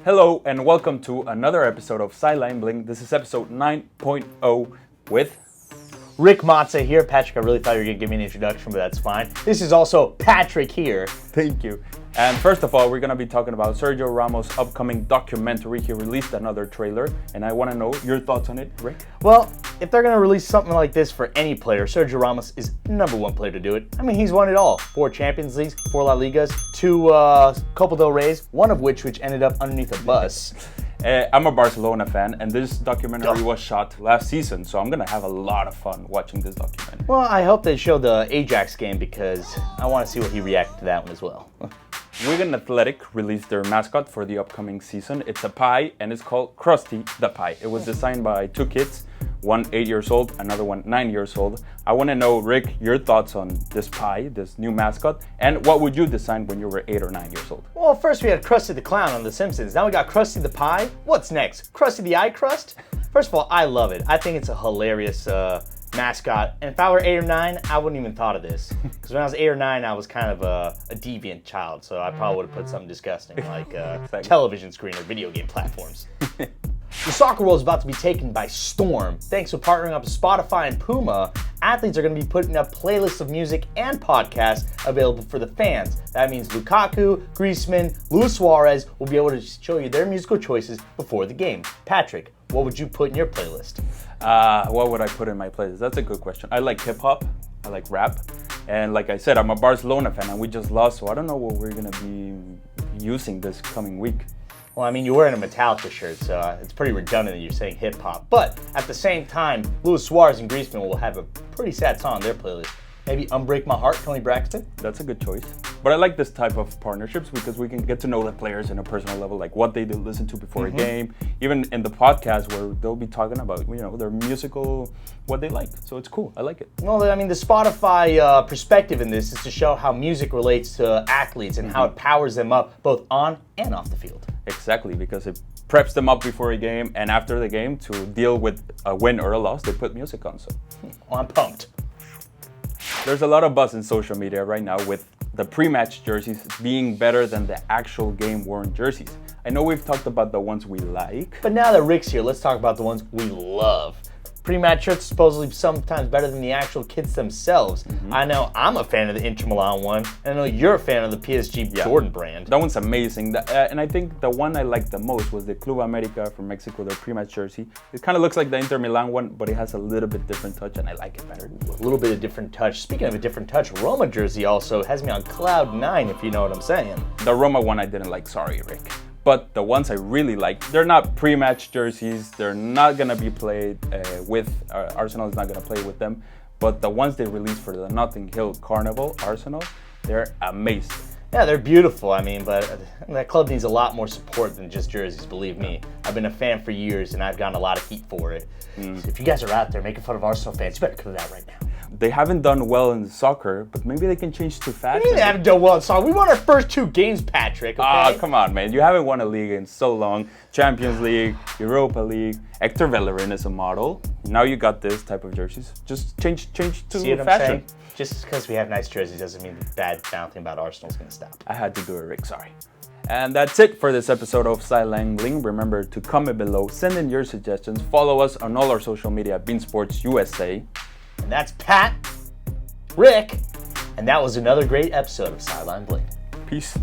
Hello and welcome to another episode of Sideline Bling. This is episode 9.0 with Rick Matza here. Patrick, I really thought you were going to give me an introduction, but that's fine. This is also Patrick here. Thank you. And first of all, we're going to be talking about Sergio Ramos' upcoming documentary. He released another trailer, and I want to know your thoughts on it, Rick. Well, if they're going to release something like this for any player, Sergio Ramos is number one player to do it. I mean, he's won it all. 4 Champions Leagues, 4 La Ligas, 2 Copa del Reyes, one of which ended up underneath a bus. I'm a Barcelona fan, and this documentary was shot last season, so I'm going to have a lot of fun watching this documentary. Well, I hope they show the Ajax game because I want to see what he reacted to that one as well. Wigan Athletic released their mascot for the upcoming season. It's a pie, and it's called Krusty the Pie. It was designed by 2 kids, one 8 years old, another one 9 years old. I want to know, Rick, your thoughts on this pie, this new mascot, and what would you design when you were 8 or 9 years old? Well, first we had Krusty the Clown on The Simpsons. Now we got Krusty the Pie. What's next? Krusty the Eye Crust? First of all, I love it. I think it's a hilarious mascot. And if I were 8 or 9, I wouldn't even thought of this. Because when I was 8 or 9, I was kind of a deviant child. So I probably would have put something disgusting like television screen or video game platforms. The soccer world is about to be taken by storm. Thanks to partnering up with Spotify and Puma, athletes are going to be putting up playlists of music and podcasts available for the fans. That means Lukaku, Griezmann, Luis Suarez will be able to show you their musical choices before the game. Patrick, what would you put in your playlist? What would I put in my playlist? That's a good question. I like hip hop, I like rap, and like I said, I'm a Barcelona fan and we just lost, so I don't know what we're going to be using this coming week. Well, I mean, you're wearing a Metallica shirt, so it's pretty redundant that you're saying hip-hop. But at the same time, Luis Suarez and Griezmann will have a pretty sad song on their playlist. Maybe Unbreak My Heart, Tony Braxton? That's a good choice. But I like this type of partnerships because we can get to know the players in a personal level, like what they listen to before a game, even in the podcast where they'll be talking about, their musical, what they like. So it's cool. I like it. Well, I mean, the Spotify perspective in this is to show how music relates to athletes and how it powers them up both on and off the field. Exactly, because it preps them up before a game and after the game to deal with a win or a loss, they put music on. So I'm pumped. There's a lot of buzz in social media right now with the pre-match jerseys being better than the actual game-worn jerseys. I know we've talked about the ones we like. But now that Rick's here, let's talk about the ones we love. Pre-match shirts supposedly sometimes better than the actual kits themselves. I know I'm a fan of the Inter Milan one, and I know you're a fan of the PSG Jordan brand. That one's amazing. And I think the one I liked the most was the Club America from Mexico, their pre-match jersey. It kind of looks like the Inter Milan one, but it has a little bit different touch, and I like it better. A little bit of different touch. Speaking of a different touch, Roma jersey also has me on cloud 9, if you know what I'm saying. The Roma one I didn't like, sorry, Rick. But the ones I really like, they're not pre-match jerseys. They're not going to be played with, Arsenal is not going to play with them. But the ones they released for the Notting Hill Carnival, Arsenal, they're amazing. Yeah, they're beautiful. I mean, but that club needs a lot more support than just jerseys, believe me. I've been a fan for years, and I've gotten a lot of heat for it. So if you guys are out there making fun of Arsenal fans, you better cut it out right now. They haven't done well in soccer, but maybe they can change to fashion. They haven't done well in soccer. We won our first 2 games, Patrick, okay? Come on, man. You haven't won a league in so long. Champions League, Europa League. Hector Bellerin is a model. Now you got this type of jerseys. Just change to See what I'm fashion. saying? Just because we have nice jerseys doesn't mean the bad mouthing about Arsenal is going to stop. I had to do it, Rick. Sorry. And that's it for this episode of Sideline Bling. Remember to comment below, send in your suggestions, follow us on all our social media at beIN Sports USA. And that's Pat, Rick, and that was another great episode of Sideline Bling. Peace.